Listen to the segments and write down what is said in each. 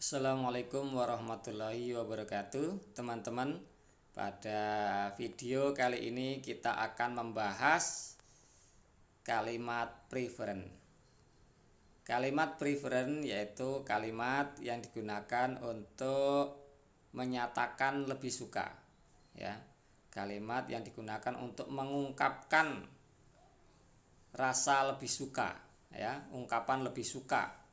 Assalamualaikum warahmatullahi wabarakatuh, teman-teman. Pada video kali ini kita akan membahas kalimat preferen. Kalimat preferen yaitu kalimat yang digunakan untuk menyatakan lebih suka, ya. Kalimat yang digunakan untuk mengungkapkan rasa lebih suka, ya, ungkapan lebih suka.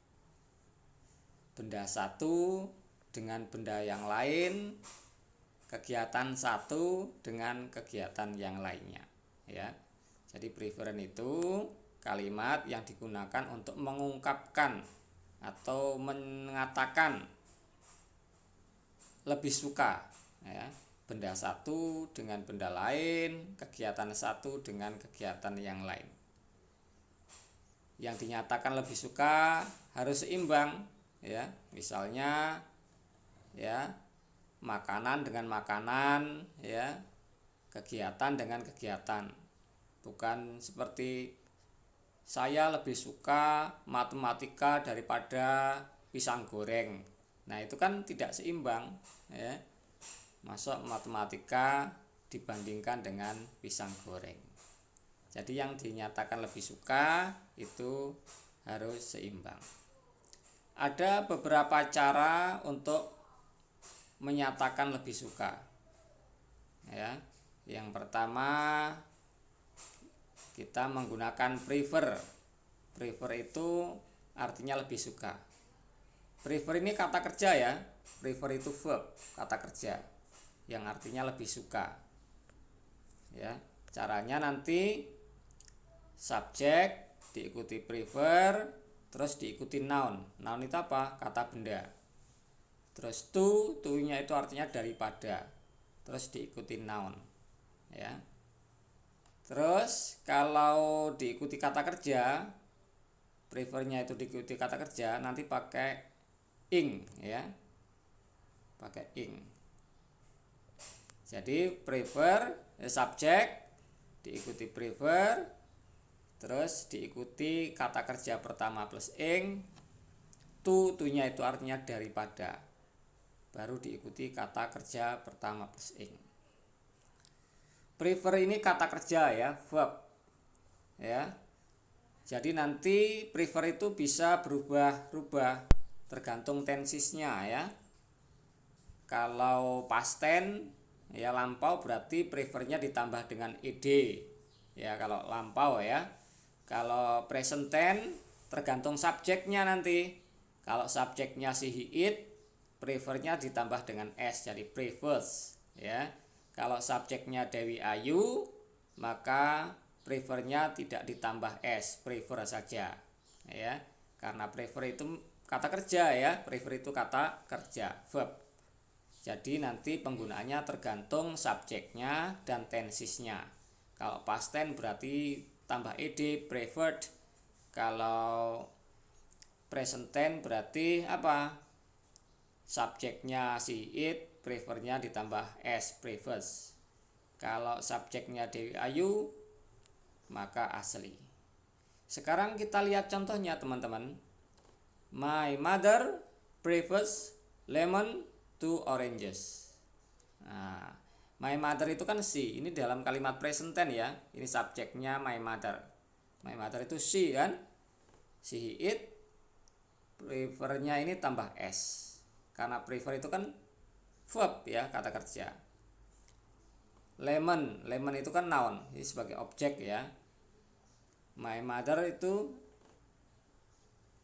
Benda satu dengan benda yang lain, kegiatan satu dengan kegiatan yang lainnya, ya. Jadi preferen itu kalimat yang digunakan untuk mengungkapkan atau mengatakan lebih suka, ya. Benda satu dengan benda lain, kegiatan satu dengan kegiatan yang lain. Yang dinyatakan lebih suka harus seimbang, ya. Misalnya, ya, makanan dengan makanan, ya, kegiatan dengan kegiatan. Bukan seperti saya lebih suka matematika daripada pisang goreng. Nah, itu kan tidak seimbang, ya. Masa matematika dibandingkan dengan pisang goreng. Jadi yang dinyatakan lebih suka itu harus seimbang. Ada beberapa cara untuk menyatakan lebih suka, ya. Yang pertama, kita menggunakan prefer. Prefer itu artinya lebih suka. Prefer ini kata kerja, ya. Prefer itu verb, kata kerja yang artinya lebih suka, ya. Caranya nanti subjek diikuti prefer, terus diikuti noun. Noun itu apa? Kata benda. Terus to-nya itu artinya daripada. Terus diikuti noun, ya. Terus kalau diikuti kata kerja, prefernya itu diikuti kata kerja, nanti pakai ing, ya. Pakai ing. Jadi prefer subjek diikuti prefer, terus diikuti kata kerja pertama plus ing, to-nya itu artinya daripada, baru diikuti kata kerja pertama plus ing. Prefer ini kata kerja, ya, verb, ya. Jadi nanti prefer itu bisa berubah-ubah tergantung tensisnya, ya. Kalau past tense, ya, lampau, berarti prefernya ditambah dengan ed, ya, kalau lampau, ya. Kalau present tense tergantung subjeknya nanti. Kalau subjeknya si he it, prefernya ditambah dengan s, jadi prefers, ya. Kalau subjeknya Dewi Ayu, maka prefernya tidak ditambah s, prefer saja, ya. Karena prefer itu kata kerja, ya. Prefer itu kata kerja, verb. Jadi nanti penggunaannya tergantung subjeknya dan tensisnya. Kalau past tense berarti tambah ed, preferred. Kalau present tense berarti apa? Subjeknya si it, prefernya ditambah s, prefers. Kalau subjeknya Dewi Ayu, maka asli. Sekarang kita lihat contohnya, teman-teman. My mother prefers lemon to oranges. Nah, my mother itu kan she. Ini dalam kalimat present tense, ya. Ini subjeknya my mother. My mother itu she, kan? She it, prefernya ini tambah s. Karena prefer itu kan verb, ya, kata kerja. Lemon itu kan noun, ini sebagai objek, ya. My mother itu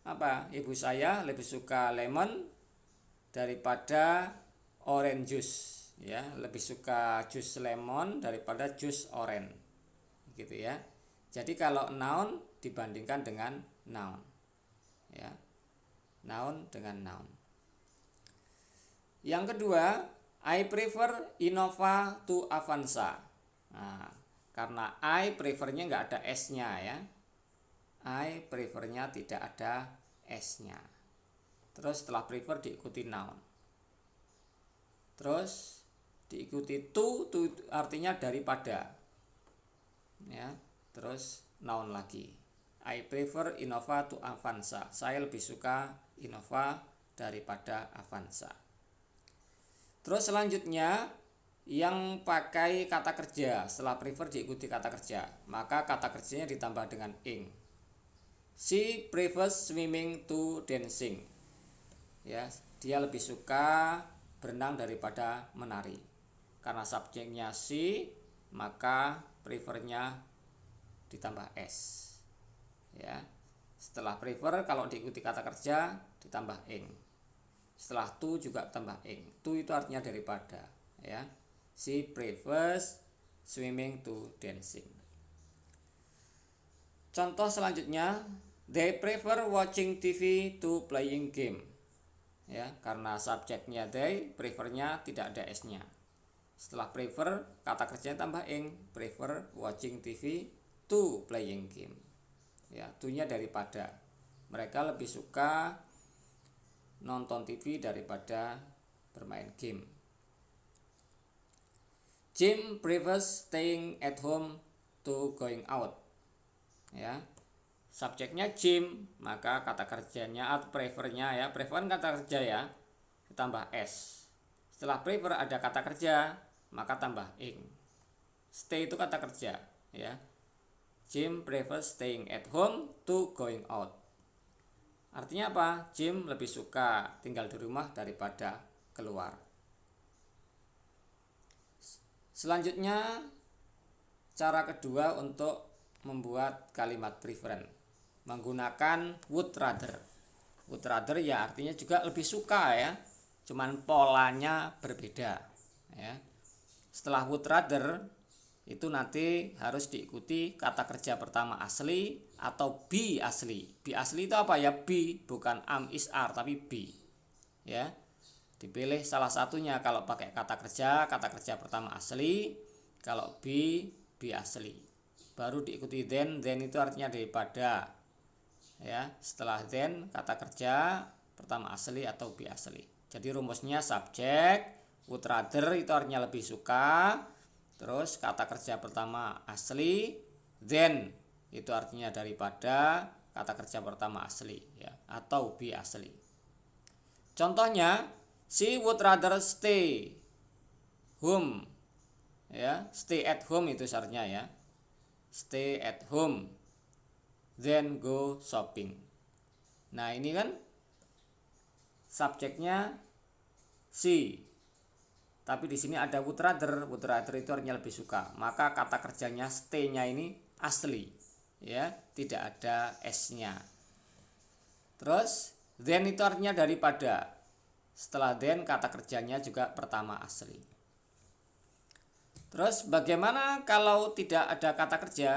apa? Ibu saya lebih suka lemon daripada orange juice, ya. Lebih suka jus lemon daripada jus orange, gitu, ya. Jadi kalau noun dibandingkan dengan noun, ya. Noun dengan noun. Yang kedua, I prefer Innova to Avanza. Nah, karena I prefernya nggak ada s-nya, ya. I prefernya tidak ada s-nya. Terus setelah prefer diikuti noun. Terus diikuti to artinya daripada, ya. Terus noun lagi. I prefer Innova to Avanza. Saya lebih suka Innova daripada Avanza. Terus selanjutnya yang pakai kata kerja, setelah prefer diikuti kata kerja, maka kata kerjanya ditambah dengan ing. She prefers swimming to dancing. Ya, dia lebih suka berenang daripada menari. Karena subjeknya she, maka prefernya ditambah s. Ya. Setelah prefer kalau diikuti kata kerja ditambah ing. Setelah to juga tambah ing. To itu artinya daripada, ya. She prefers swimming to dancing. Contoh selanjutnya, they prefer watching TV to playing game. Ya, karena subjeknya they, prefernya tidak ada s-nya. Setelah prefer, kata kerjanya tambah ing, prefer watching TV to playing game. Ya, to-nya daripada. Mereka lebih suka nonton TV daripada bermain game. Jim prefers staying at home to going out. Ya. Subjeknya Jim, maka kata kerjanya atau prefernya, ya, prefer kata kerja, ya, ditambah s. Setelah prefer ada kata kerja, maka tambah ing. Stay itu kata kerja, ya. Jim prefers staying at home to going out. Artinya apa? Jim lebih suka tinggal di rumah daripada keluar. Selanjutnya, cara kedua untuk membuat kalimat preference menggunakan would rather. Would rather ya artinya juga lebih suka, ya. Cuman polanya berbeda, ya. Setelah would rather itu nanti harus diikuti kata kerja pertama asli atau be asli. Be asli itu apa, ya? Be, bukan am, is, are, tapi be. Ya. Dipilih salah satunya. Kalau pakai kata kerja pertama asli. Kalau be asli. Baru diikuti then itu artinya daripada. Ya, setelah then kata kerja pertama asli atau be asli. Jadi rumusnya subjek, would rather itu artinya lebih suka. Terus kata kerja pertama asli, then itu artinya daripada kata kerja pertama asli, ya, atau be asli. Contohnya, she would rather stay home. Ya, stay at home itu artinya, ya. Stay at home then go shopping. Nah, ini kan subjeknya she. Tapi di sini ada would rather. Would rather itu artinya lebih suka. Maka kata kerjanya stay-nya ini asli, ya, tidak ada s-nya. Terus then itu artinya daripada. Setelah then kata kerjanya juga pertama asli. Terus bagaimana kalau tidak ada kata kerja?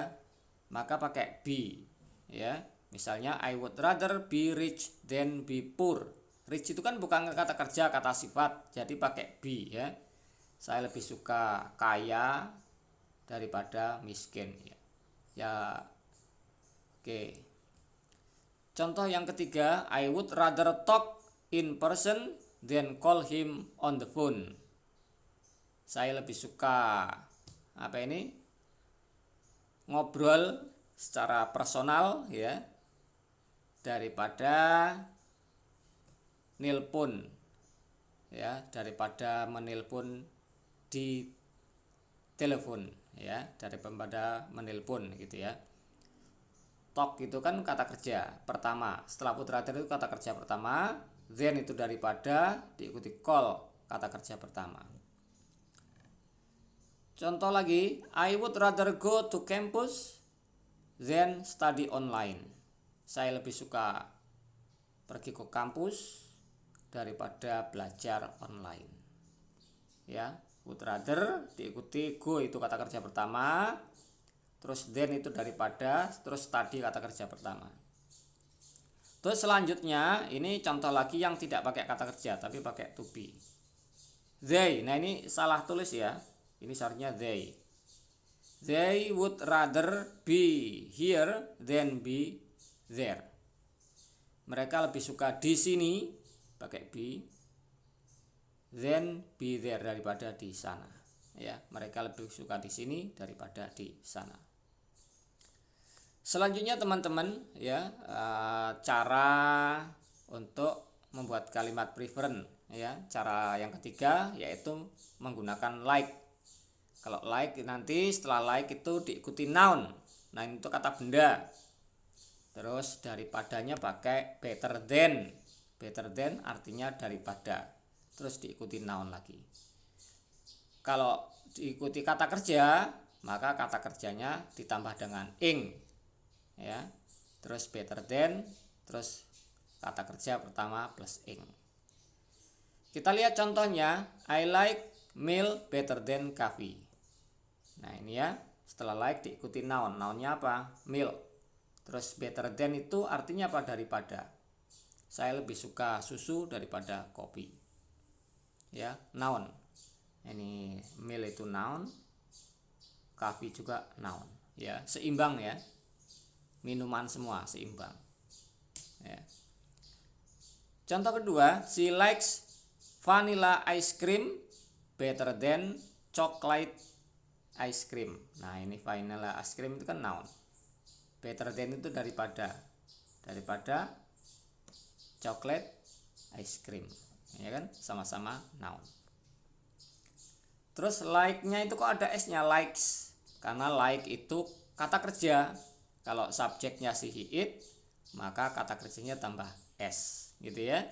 Maka pakai be, ya. Misalnya I would rather be rich than be poor. Rich itu kan bukan kata kerja, kata sifat. Jadi pakai be, ya. Saya lebih suka kaya daripada miskin, ya. Ya. Oke. Contoh yang ketiga, I would rather talk in person than call him on the phone. Saya lebih suka apa ini? Ngobrol secara personal, ya, daripada nelpon, ya, daripada menelpon di telepon, ya, daripada menelpon gitu, ya. Talk itu kan kata kerja pertama. Setelah would rather itu kata kerja pertama, then itu daripada diikuti call kata kerja pertama. Contoh lagi, I would rather go to campus than study online. Saya lebih suka pergi ke kampus daripada belajar online. Ya, would rather diikuti go itu kata kerja pertama, terus then itu daripada, terus study kata kerja pertama. Terus selanjutnya ini contoh lagi yang tidak pakai kata kerja tapi pakai to be. They, nah ini salah tulis, ya. Ini seharusnya they. They would rather be here than be there. Mereka lebih suka di sini pakai be than be there daripada di sana. Ya, mereka lebih suka di sini daripada di sana. Selanjutnya teman-teman, ya, cara untuk membuat kalimat preferen ya. Cara yang ketiga yaitu menggunakan like. Kalau like nanti setelah like itu diikuti noun. Nah, itu kata benda. Terus daripadanya pakai better than. Better than artinya daripada. Terus diikuti noun lagi. Kalau diikuti kata kerja, maka kata kerjanya ditambah dengan ing. Ya. Terus better than, terus kata kerja pertama plus ing. Kita lihat contohnya, I like milk better than coffee. Nah, ini ya, setelah like diikuti noun. Nounnya apa? Milk. Terus better than itu artinya apa? Daripada. Saya lebih suka susu daripada kopi. Ya, noun. Ini milk itu noun, coffee juga noun. Ya, seimbang ya. Minuman semua seimbang. Ya. Contoh kedua, she likes vanilla ice cream better than chocolate ice cream. Nah, ini vanilla ice cream itu kan noun. Better than itu daripada chocolate ice cream. Ya kan? Sama-sama noun. Terus like-nya itu kok ada s-nya, likes. Karena like itu kata kerja. Kalau subjeknya si he it, maka kata kerjanya tambah s, gitu ya.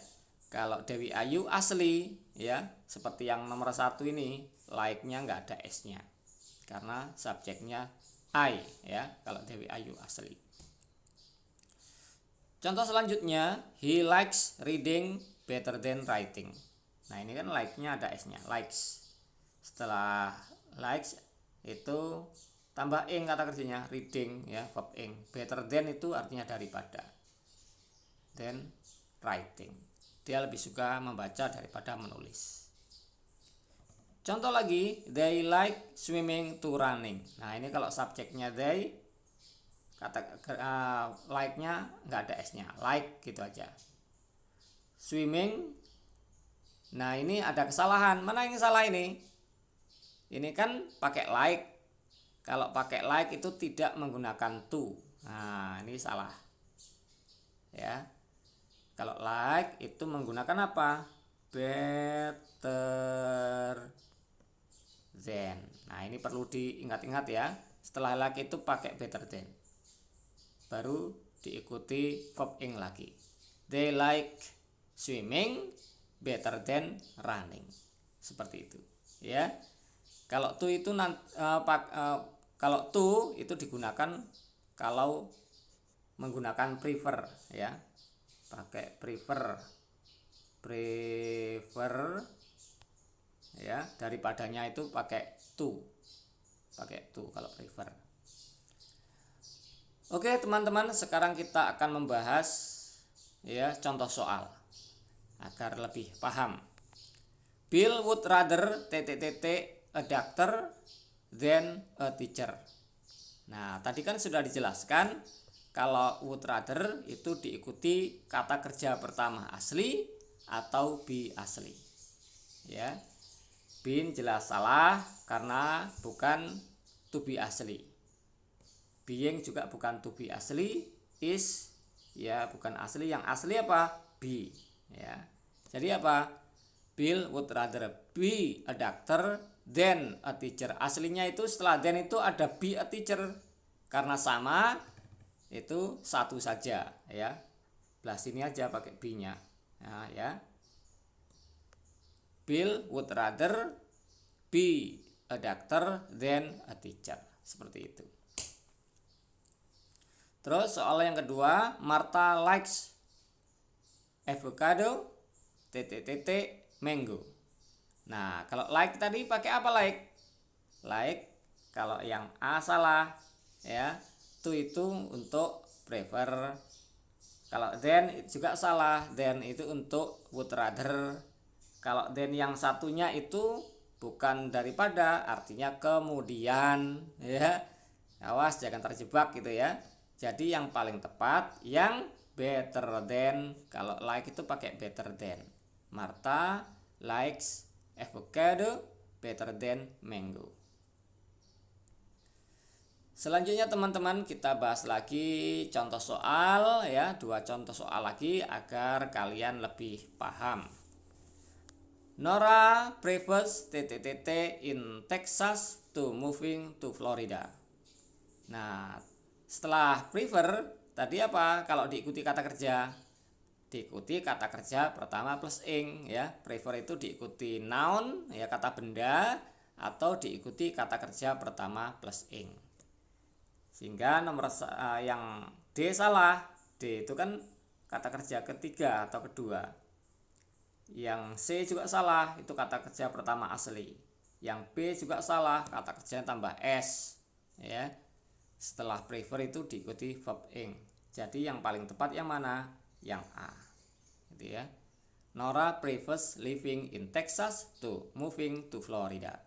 Kalau Dewi Ayu asli ya, seperti yang nomor 1 ini, like-nya nggak ada s-nya. Karena subjeknya I ya, kalau Dewi Ayu asli. Contoh selanjutnya, he likes reading better than writing. Nah, ini kan like-nya ada s-nya, likes. Setelah likes itu tambah ing kata kerjanya, reading ya, verb ing. Better than itu artinya daripada. Then writing. Dia lebih suka membaca daripada menulis. Contoh lagi, they like swimming to running. Nah, ini kalau subjeknya they, kata like-nya nggak ada s-nya, like gitu aja. Swimming. Nah, ini ada kesalahan. Mana yang salah ini? Ini kan pakai like. Kalau pakai like itu tidak menggunakan to. Nah, ini salah. Ya. Kalau like itu menggunakan apa? Better than. Nah, ini perlu diingat-ingat ya. Setelah like itu pakai better than. Baru diikuti verb ing lagi. They like swimming better than running. Seperti itu, ya. Kalau to itu kalau to itu digunakan kalau menggunakan prefer ya. Pakai prefer ya, daripadanya itu pakai to kalau prefer. Oke, teman-teman, sekarang kita akan membahas ya contoh soal agar lebih paham. Bill would rather a doctor than a teacher. Nah, tadi kan sudah dijelaskan kalau would rather itu diikuti kata kerja pertama asli atau be asli. Ya. Bin jelas salah karena bukan to be asli. Being juga bukan to be asli, is ya bukan asli, yang asli apa? Be. Ya. Jadi apa? Bill would rather be a doctor than a teacher. Aslinya itu setelah than itu ada be a teacher. Karena sama itu satu saja ya. Belah sini aja pakai be-nya. Nah, ya. Bill would rather be a doctor than a teacher. Seperti itu. Terus soal yang kedua, Martha likes avocado mango. Nah, kalau like tadi pakai apa like? Like kalau yang A salah ya. To itu untuk prefer. Kalau then juga salah. Then itu untuk would rather. Kalau then yang satunya itu bukan daripada, artinya kemudian ya. Awas jangan terjebak gitu ya. Jadi yang paling tepat yang better than. Kalau like itu pakai better than. Martha likes avocado better than mango. Selanjutnya teman-teman kita bahas lagi contoh soal ya, 2 contoh soal lagi agar kalian lebih paham. Nora prefers in Texas to moving to Florida. Nah, setelah prefer tadi apa? Kalau diikuti kata kerja, diikuti kata kerja pertama plus ing ya. Prefer itu diikuti noun ya, kata benda, atau diikuti kata kerja pertama plus ing. Sehingga nomor yang D salah. D itu kan kata kerja ketiga atau kedua. Yang C juga salah, itu kata kerja pertama asli. Yang B juga salah, kata kerja tambah S ya. Setelah prefer itu diikuti verb ing. Jadi yang paling tepat yang mana? Yang A. Gitu ya. Nora prefers living in Texas to moving to Florida.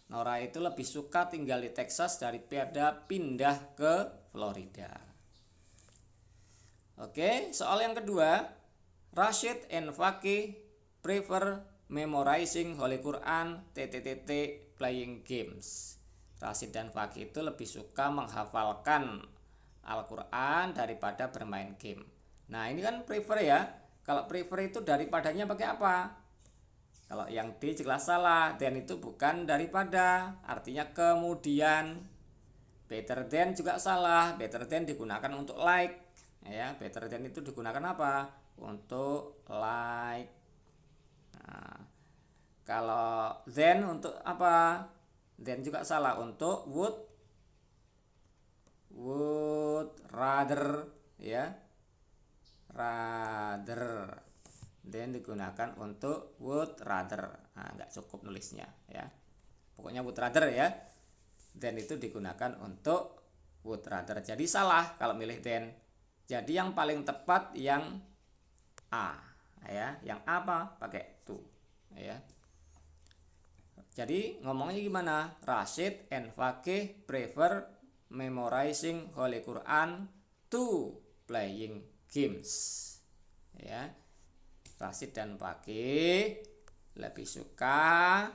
Nora itu lebih suka tinggal di Texas daripada pindah ke Florida. Oke, soal yang kedua. Rashid and Fakih prefer memorizing Holy Quran playing games. Rashid dan Fakih itu lebih suka menghafalkan Al-Quran daripada bermain game. Nah ini kan prefer ya. Kalau prefer itu daripadanya pakai apa? Kalau yang D jelas salah, then itu bukan daripada, artinya kemudian. Better than juga salah, better than digunakan untuk like ya. Better than itu digunakan apa? Untuk like. Nah, kalau then untuk apa? Then juga salah, untuk would rather ya. Rather. Then digunakan untuk would rather. Nah, nggak cukup nulisnya ya. Pokoknya would rather ya. Then itu digunakan untuk would rather. Jadi salah kalau milih then. Jadi yang paling tepat yang A ya. Yang A apa? Pakai to ya. Jadi ngomongnya gimana? Rashid and Fakih prefer memorizing Holy Quran to playing games ya. Rashid dan Fakih lebih suka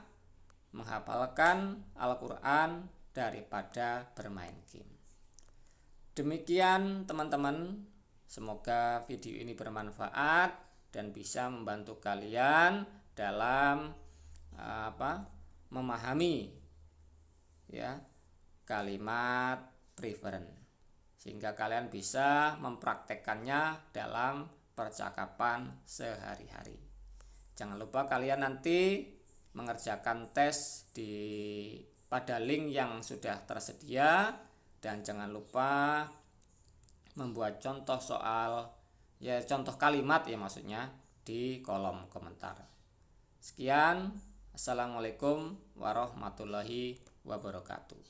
menghafalkan Al-Quran daripada bermain game. Demikian teman-teman, semoga video ini bermanfaat dan bisa membantu kalian dalam memahami ya kalimat preferen, sehingga kalian bisa mempraktekkannya dalam percakapan sehari-hari. Jangan lupa kalian nanti mengerjakan tes pada link yang sudah tersedia, dan jangan lupa membuat contoh soal ya, contoh kalimat ya maksudnya, di kolom komentar. Sekian, assalamualaikum warahmatullahi wabarakatuh.